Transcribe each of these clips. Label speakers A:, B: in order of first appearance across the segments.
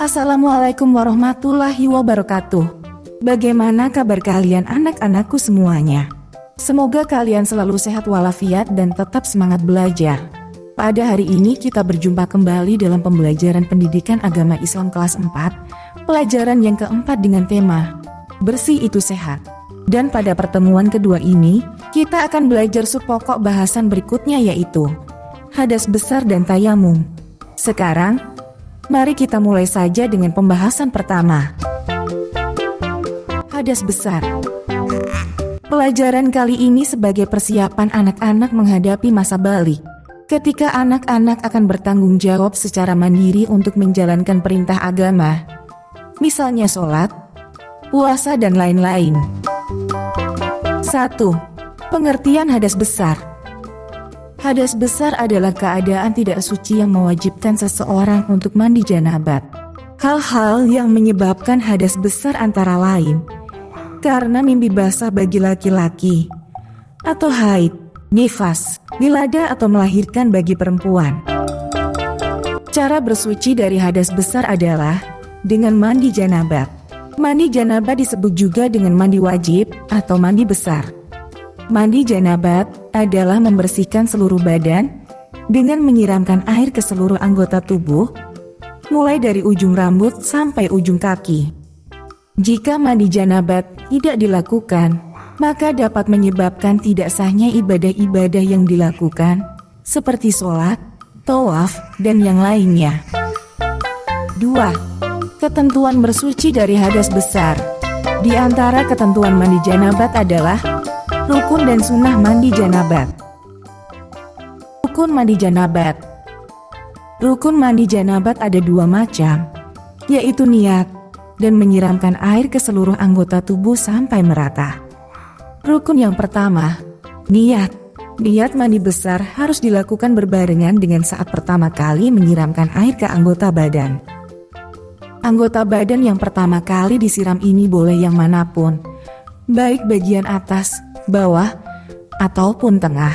A: Assalamualaikum warahmatullahi wabarakatuh. Bagaimana kabar kalian anak-anakku semuanya? Semoga kalian selalu sehat walafiat dan tetap semangat belajar. Pada hari ini kita berjumpa kembali dalam pembelajaran pendidikan agama Islam kelas 4, pelajaran yang keempat dengan tema Bersih itu Sehat. Dan pada pertemuan kedua ini, kita akan belajar subpokok bahasan berikutnya yaitu hadas besar dan tayamum. Sekarang, mari kita mulai saja dengan pembahasan pertama. Hadas besar. Pelajaran kali ini sebagai persiapan anak-anak menghadapi masa balik. Ketika anak-anak akan bertanggung jawab secara mandiri untuk menjalankan perintah agama, misalnya sholat, puasa, dan lain-lain. 1. Pengertian hadas besar. Hadas besar adalah keadaan tidak suci yang mewajibkan seseorang untuk mandi janabat. Hal-hal yang menyebabkan hadas besar antara lain karena mimpi basah bagi laki-laki, atau haid, nifas, wilada atau melahirkan bagi perempuan. Cara bersuci dari hadas besar adalah dengan mandi janabat. Mandi janabat disebut juga dengan mandi wajib atau mandi besar. Mandi janabat adalah membersihkan seluruh badan dengan menyiramkan air ke seluruh anggota tubuh, mulai dari ujung rambut sampai ujung kaki. Jika mandi janabat tidak dilakukan, maka dapat menyebabkan tidak sahnya ibadah-ibadah yang dilakukan, seperti sholat, tawaf, dan yang lainnya. 2. Ketentuan bersuci dari hadas besar. Di antara ketentuan mandi janabat adalah rukun dan sunnah mandi janabat. Rukun mandi janabat. Rukun mandi janabat ada dua macam, yaitu niat dan menyiramkan air ke seluruh anggota tubuh sampai merata. Rukun yang pertama, niat. Niat mandi besar harus dilakukan berbarengan dengan saat pertama kali menyiramkan air ke anggota badan. Anggota badan yang pertama kali disiram ini boleh yang manapun, baik bagian atas, bawah, ataupun tengah.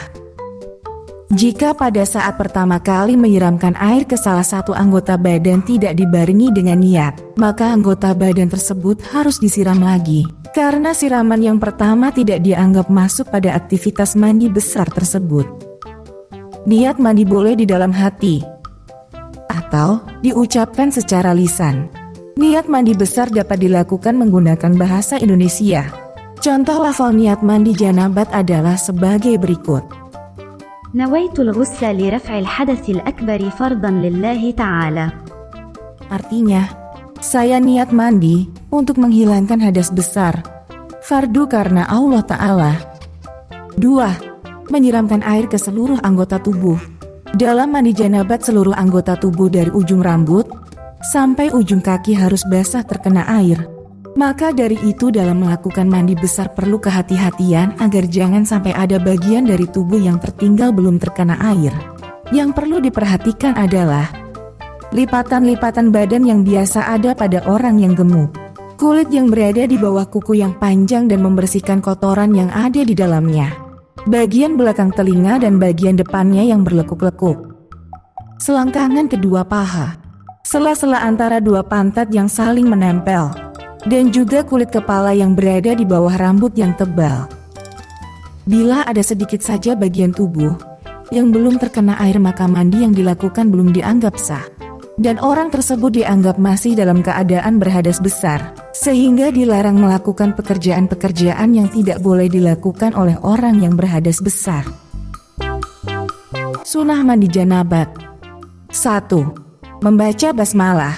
A: Jika pada saat pertama kali menyiramkan air ke salah satu anggota badan tidak dibarengi dengan niat, maka anggota badan tersebut harus disiram lagi. Karena siraman yang pertama tidak dianggap masuk pada aktivitas mandi besar tersebut. Niat mandi boleh di dalam hati atau diucapkan secara lisan. Niat mandi besar dapat dilakukan menggunakan bahasa Indonesia. Contoh lafal niat mandi janabat adalah sebagai berikut.
B: نويت الغسل لرفع الحدث الأكبر فرضا لله تعالى.
A: Artinya, saya niat mandi untuk menghilangkan hadas besar, fardu karena Allah Ta'ala. 2. Menyiramkan air ke seluruh anggota tubuh. Dalam mandi janabat seluruh anggota tubuh dari ujung rambut sampai ujung kaki harus basah terkena air. Maka dari itu dalam melakukan mandi besar perlu kehati-hatian agar jangan sampai ada bagian dari tubuh yang tertinggal belum terkena air. Yang perlu diperhatikan adalah lipatan-lipatan badan yang biasa ada pada orang yang gemuk, kulit yang berada di bawah kuku yang panjang dan membersihkan kotoran yang ada di dalamnya, bagian belakang telinga dan bagian depannya yang berlekuk-lekuk, selangkangan kedua paha, sela-sela antara dua pantat yang saling menempel, dan juga kulit kepala yang berada di bawah rambut yang tebal. Bila ada sedikit saja bagian tubuh yang belum terkena air maka mandi yang dilakukan belum dianggap sah. Dan orang tersebut dianggap masih dalam keadaan berhadas besar, sehingga dilarang melakukan pekerjaan-pekerjaan yang tidak boleh dilakukan oleh orang yang berhadas besar. Sunnah mandi janabat. 1. Membaca basmalah.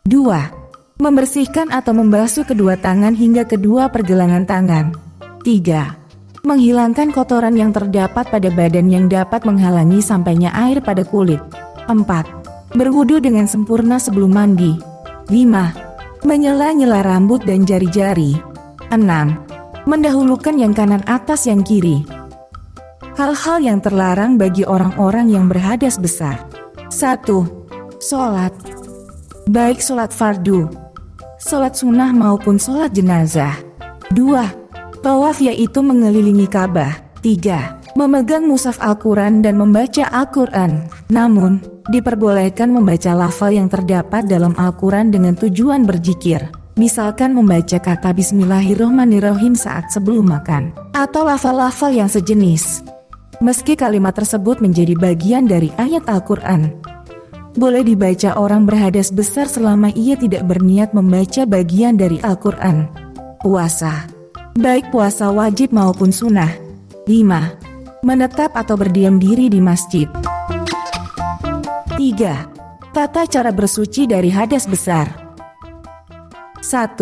A: 2. Membersihkan atau membasuh kedua tangan hingga kedua pergelangan tangan. 3. Menghilangkan kotoran yang terdapat pada badan yang dapat menghalangi sampainya air pada kulit. 4. Berwudu dengan sempurna sebelum mandi. 5. Menyela-nyela rambut dan jari-jari. 6. Mendahulukan yang kanan atas yang kiri. Hal-hal yang terlarang bagi orang-orang yang berhadas besar. 1. Sholat. Baik sholat fardu, sholat sunnah maupun sholat jenazah. 2. Tawaf yaitu mengelilingi Ka'bah. 3. memegang mushaf Al-Quran dan membaca Al-Quran. Namun, diperbolehkan membaca lafal yang terdapat dalam Al-Quran dengan tujuan berzikir. Misalkan membaca kata Bismillahirrohmanirrohim saat sebelum makan, atau lafal-lafal yang sejenis. Meski kalimat tersebut menjadi bagian dari ayat Al-Quran, boleh dibaca orang berhadas besar selama ia tidak berniat membaca bagian dari Al-Quran. Puasa, baik puasa wajib maupun sunnah. 5. Menetap atau berdiam diri di masjid. 3. Tata cara bersuci dari hadas besar. 1.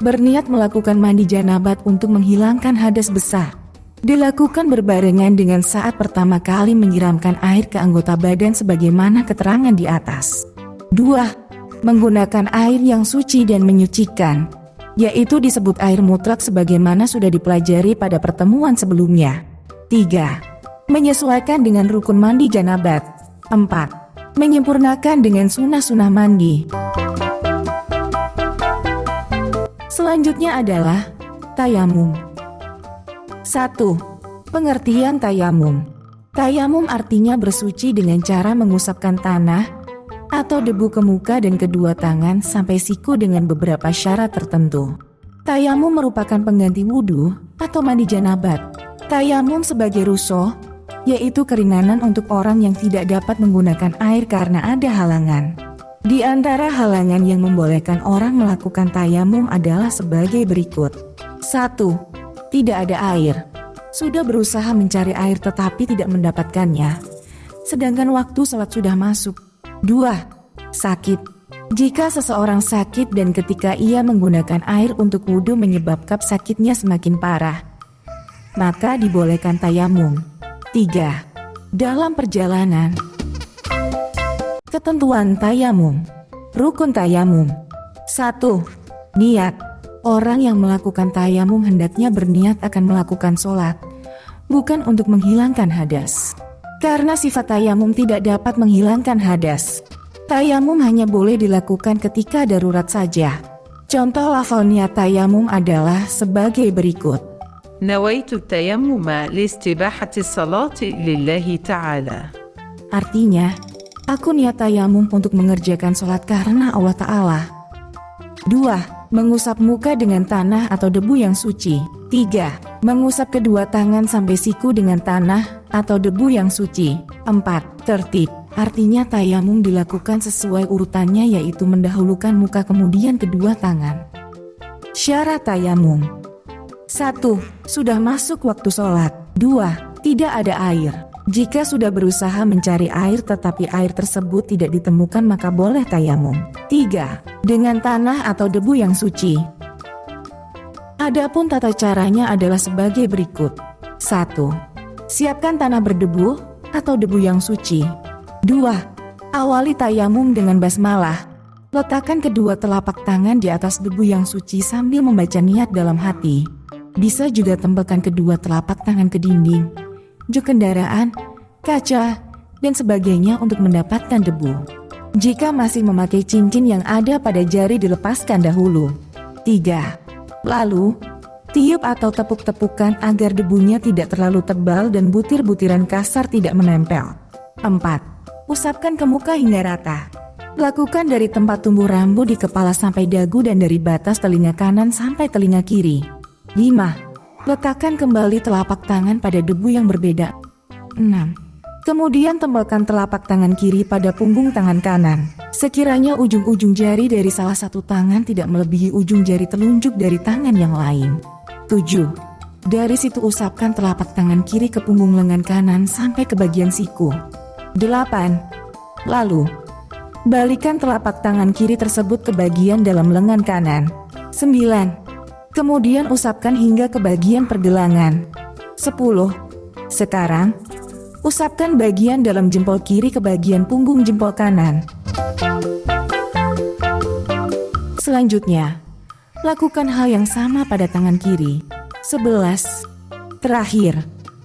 A: Berniat melakukan mandi janabat untuk menghilangkan hadas besar. Dilakukan berbarengan dengan saat pertama kali menyiramkan air ke anggota badan sebagaimana keterangan di atas. 2. Menggunakan air yang suci dan menyucikan, yaitu disebut air mutlak sebagaimana sudah dipelajari pada pertemuan sebelumnya. 3. Menyesuaikan dengan rukun mandi janabat. 4. Menyempurnakan dengan sunnah-sunnah mandi. Selanjutnya adalah tayamum. 1. Pengertian tayamum. Tayamum artinya bersuci dengan cara mengusapkan tanah atau debu ke muka dan kedua tangan sampai siku dengan beberapa syarat tertentu. Tayamum merupakan pengganti wudhu atau mandi janabat. Tayamum sebagai rukhsah, yaitu keringanan untuk orang yang tidak dapat menggunakan air karena ada halangan. Di antara halangan yang membolehkan orang melakukan tayamum adalah sebagai berikut. 1. Tidak ada air. Sudah berusaha mencari air tetapi tidak mendapatkannya, sedangkan waktu salat sudah masuk. 2. Sakit. Jika seseorang sakit dan ketika ia menggunakan air untuk wudhu menyebabkan sakitnya semakin parah, maka dibolehkan tayamum. 3. Dalam perjalanan. Ketentuan tayamum. Rukun tayamum. 1. Niat. Orang yang melakukan tayamum hendaknya berniat akan melakukan sholat, bukan untuk menghilangkan hadas. Karena sifat tayamum tidak dapat menghilangkan hadas, tayamum hanya boleh dilakukan ketika darurat saja. Contoh lafal niat tayamum adalah sebagai berikut.
C: نويت التيمم لاستباحة الصلاة لله تعالى.
A: Artinya, aku niat tayamum untuk mengerjakan sholat karena Allah Ta'ala. 2. Mengusap muka dengan tanah atau debu yang suci. 3. Mengusap kedua tangan sampai siku dengan tanah atau debu yang suci. 4. Tertib. Artinya tayamum dilakukan sesuai urutannya, yaitu mendahulukan muka kemudian kedua tangan. Syarat tayamum. 1. Sudah masuk waktu sholat. 2. Tidak ada air. Jika sudah berusaha mencari air tetapi air tersebut tidak ditemukan maka boleh tayamum. 3. Dengan tanah atau debu yang suci. Adapun tata caranya adalah sebagai berikut. 1. Siapkan tanah berdebu atau debu yang suci. 2. Awali tayamum dengan basmalah. Letakkan kedua telapak tangan di atas debu yang suci sambil membaca niat dalam hati. Bisa juga tempelkan kedua telapak tangan ke dinding, jok kendaraan, kaca, dan sebagainya untuk mendapatkan debu. Jika masih memakai cincin yang ada pada jari dilepaskan dahulu. 3. Lalu, tiup atau tepuk-tepukan agar debunya tidak terlalu tebal dan butir-butiran kasar tidak menempel. 4. Usapkan ke muka hingga rata. Lakukan dari tempat tumbuh rambut di kepala sampai dagu dan dari batas telinga kanan sampai telinga kiri. 5. Letakkan kembali telapak tangan pada debu yang berbeda. 6. Kemudian tempelkan telapak tangan kiri pada punggung tangan kanan. Sekiranya ujung-ujung jari dari salah satu tangan tidak melebihi ujung jari telunjuk dari tangan yang lain. 7. Dari situ usapkan telapak tangan kiri ke punggung lengan kanan sampai ke bagian siku. 8. Lalu, balikan telapak tangan kiri tersebut ke bagian dalam lengan kanan. 9. Kemudian usapkan hingga ke bagian pergelangan. 10. Sekarang, usapkan bagian dalam jempol kiri ke bagian punggung jempol kanan. Selanjutnya, lakukan hal yang sama pada tangan kiri. 11. Terakhir,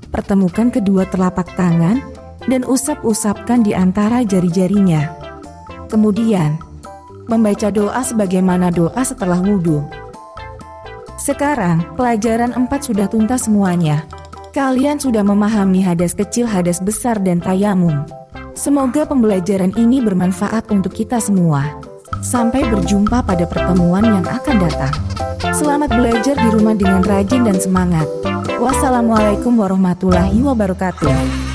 A: pertemukan kedua telapak tangan dan usap-usapkan di antara jari-jarinya. Kemudian, membaca doa sebagaimana doa setelah wudhu. Sekarang, pelajaran 4 sudah tuntas semuanya. Kalian sudah memahami hadas kecil, hadas besar, dan tayamum. Semoga pembelajaran ini bermanfaat untuk kita semua. Sampai berjumpa pada pertemuan yang akan datang. Selamat belajar di rumah dengan rajin dan semangat. Wassalamualaikum warahmatullahi wabarakatuh.